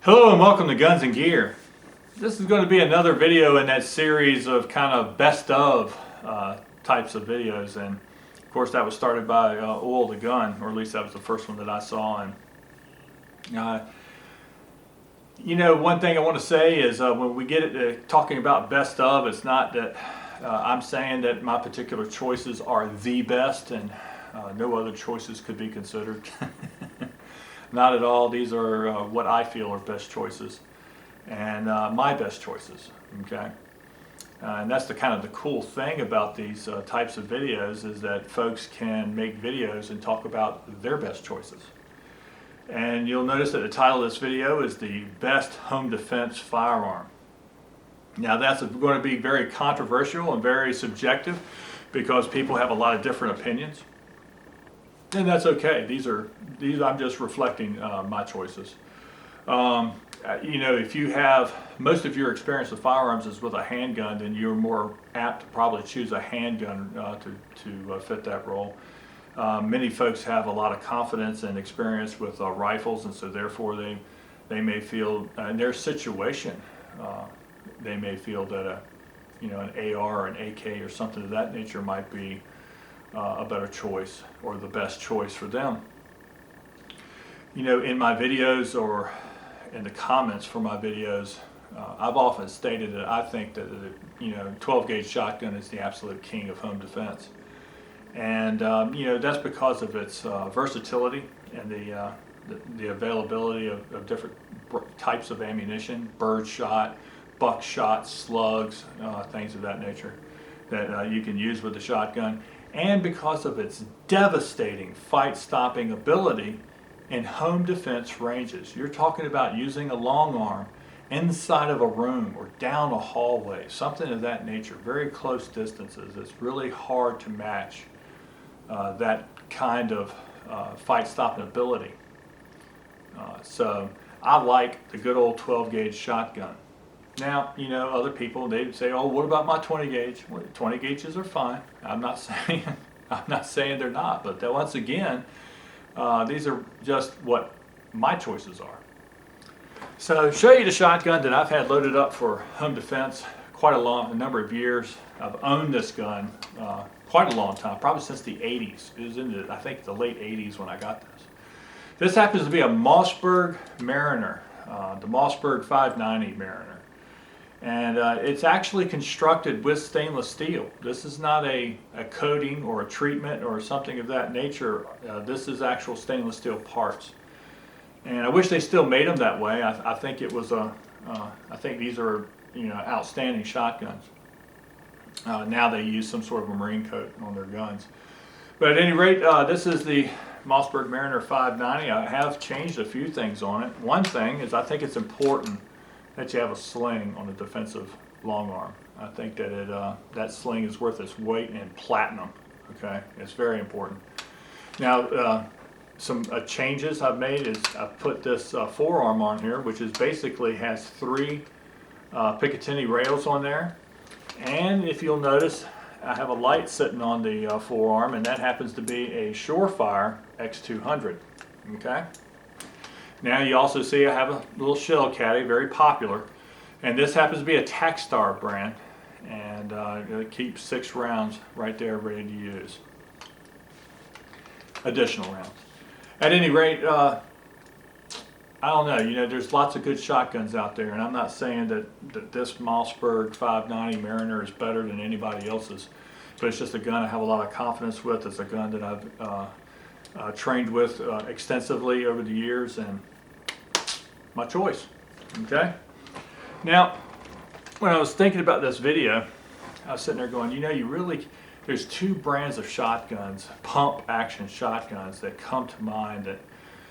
Hello and welcome to Guns and Gear. This is going to be another video in that series of kind of best of types of videos, and of course that was started by Oil the Gun, or at least that was the first one that I saw. And one thing I want to say is when we get into talking about best of, it's not that I'm saying that my particular choices are the best and no other choices could be considered. Not at all. These are what I feel are best choices, and my best choices. Okay, and that's the kind of the cool thing about these types of videos is that folks can make videos and talk about their best choices. And you'll notice that the title of this video is the best home defense firearm. Now that's going to be very controversial and very subjective because people have a lot of different opinions. And that's okay. These I'm just reflecting my choices. If you have most of your experience with firearms is with a handgun, then you're more apt to probably choose a handgun to fit that role. Many folks have a lot of confidence and experience with rifles, and so therefore they may feel in their situation they may feel that an AR or an AK or something of that nature might be a better choice or the best choice for them. In my videos or in the comments for my videos, I've often stated that I think that 12 gauge shotgun is the absolute king of home defense, and that's because of its versatility and the availability of different types of ammunition, bird shot, buckshot, slugs, things of that nature that you can use with the shotgun. And because of its devastating fight-stopping ability in home defense ranges. You're talking about using a long arm inside of a room or down a hallway, something of that nature, very close distances. It's really hard to match that kind of fight-stopping ability. So I like the good old 12 gauge shotgun. Now, other people, they say, oh, what about my 20 gauge? Well, 20 gauges are fine. I'm not saying they're not, but once again, these are just what my choices are. So, show you the shotgun that I've had loaded up for home defense quite a number of years. I've owned this gun quite a long time, probably since the 80s. It was in I think the late 80s when I got this. This happens to be a Mossberg Mariner, the Mossberg 590 Mariner. And it's actually constructed with stainless steel. This is not a coating or a treatment or something of that nature. This is actual stainless steel parts. And I wish they still made them that way. I think it was I think these are outstanding shotguns. Now they use some sort of a marine coat on their guns. But at any rate, this is the Mossberg Mariner 590. I have changed a few things on it. One thing is I think it's important that you have a sling on a defensive long arm. I think that that sling is worth its weight in platinum. Okay, it's very important. Now, some changes I've made is I've put this forearm on here, which is basically has 3 Picatinny rails on there, and if you'll notice, I have a light sitting on the forearm, and that happens to be a Surefire X200. Okay. Now you also see I have a little shell caddy, very popular, and this happens to be a Tacstar brand, and it keeps 6 rounds right there ready to use. Additional rounds. At any rate, I don't know, there's lots of good shotguns out there, and I'm not saying that this Mossberg 590 Mariner is better than anybody else's, but it's just a gun I have a lot of confidence with. It's a gun that I've trained with extensively over the years, and my choice. Okay. Now, when I was thinking about this video, I was sitting there going, there's 2 brands of shotguns, pump action shotguns, that come to mind that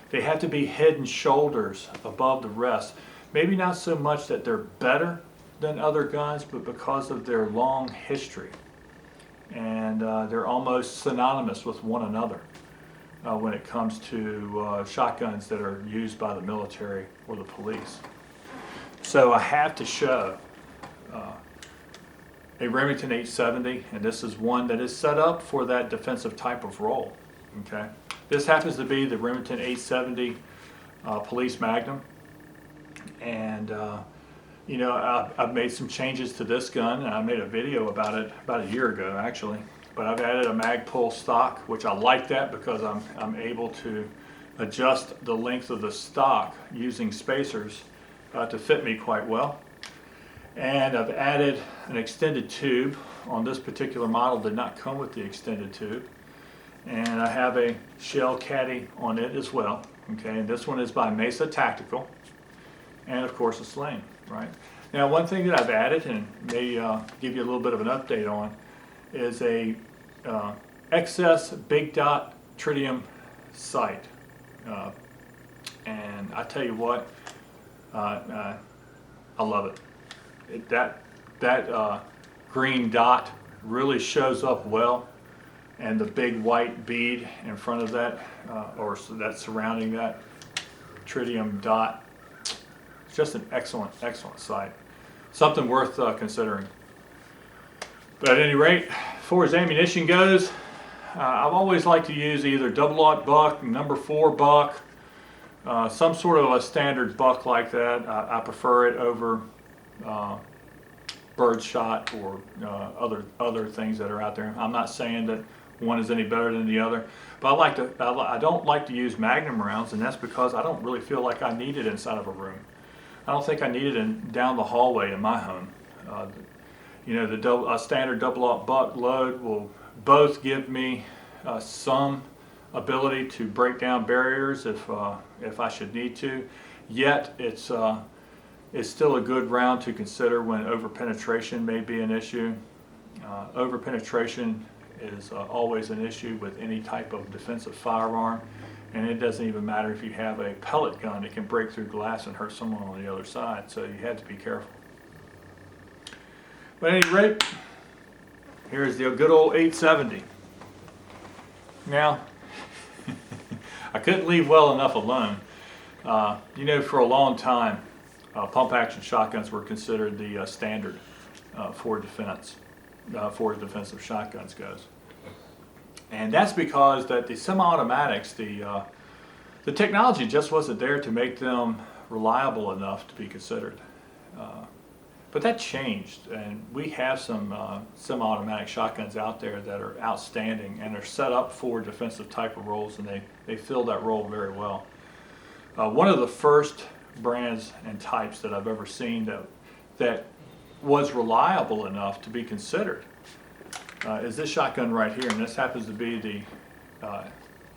they have to be head and shoulders above the rest. Maybe not so much that they're better than other guns, but because of their long history, and they're almost synonymous with one another. When it comes to shotguns that are used by the military or the police. So I have to show a Remington 870, and this is one that is set up for that defensive type of role. Okay, this happens to be the Remington 870 Police Magnum. And you know, I've made some changes to this gun, and I made a video about it about a year ago actually. But I've added a mag pull stock, which I like that because I'm able to adjust the length of the stock using spacers to fit me quite well. And I've added an extended tube. On this particular model, did not come with the extended tube. And I have a shell caddy on it as well. Okay, and this one is by Mesa Tactical. And of course a sling, right? Now one thing that I've added and may give you a little bit of an update on is a XS Big Dot Tritium sight. And I tell you what, I love it. That green dot really shows up well, and the big white bead in front of that, or that surrounding that tritium dot, it's just an excellent sight. Something worth considering. But at any rate, as far as ammunition goes, I've always liked to use either double-aught buck, number 4 buck, some sort of a standard buck like that. I prefer it over bird shot or other things that are out there. I'm not saying that one is any better than the other, but I don't like to use Magnum rounds, and that's because I don't really feel like I need it inside of a room. I don't think I need it down the hallway in my home. You know, a standard double-aught buck load will both give me some ability to break down barriers if I should need to. Yet it's still a good round to consider when over-penetration may be an issue. Over-penetration is always an issue with any type of defensive firearm, and it doesn't even matter if you have a pellet gun. It can break through glass and hurt someone on the other side, so you have to be careful. But at any rate, here's the good old 870. Now, I couldn't leave well enough alone. You know, for a long time, pump action shotguns were considered the standard for defense, for as defensive shotguns goes. And that's because that the semi-automatics, the technology just wasn't there to make them reliable enough to be considered. But that changed, and we have some semi-automatic shotguns out there that are outstanding and are set up for defensive type of roles, and they fill that role very well. One of the first brands and types that I've ever seen that was reliable enough to be considered is this shotgun right here, and this happens to be the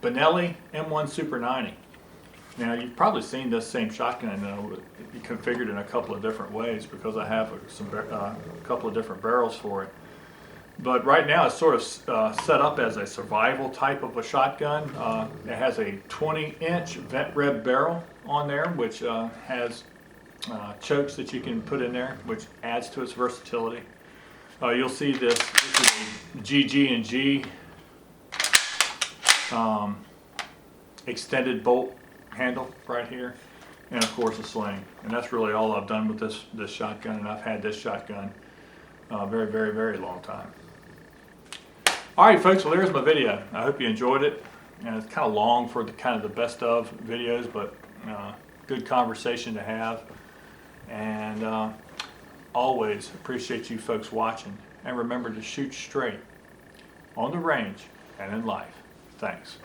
Benelli M1 Super 90. Now, you've probably seen this same shotgun configured in a couple of different ways because I have a couple of different barrels for it. But right now it's sort of set up as a survival type of a shotgun. It has a 20-inch vent reb barrel on there, which has chokes that you can put in there, which adds to its versatility. You'll see this is a GG&G extended bolt handle right here, and of course a sling. And that's really all I've done with this shotgun, and I've had this shotgun very, very, very long time. Alright folks, well there's my video. I hope you enjoyed it. And it's kind of long for the best of videos, but good conversation to have. And always appreciate you folks watching. And remember to shoot straight on the range and in life. Thanks.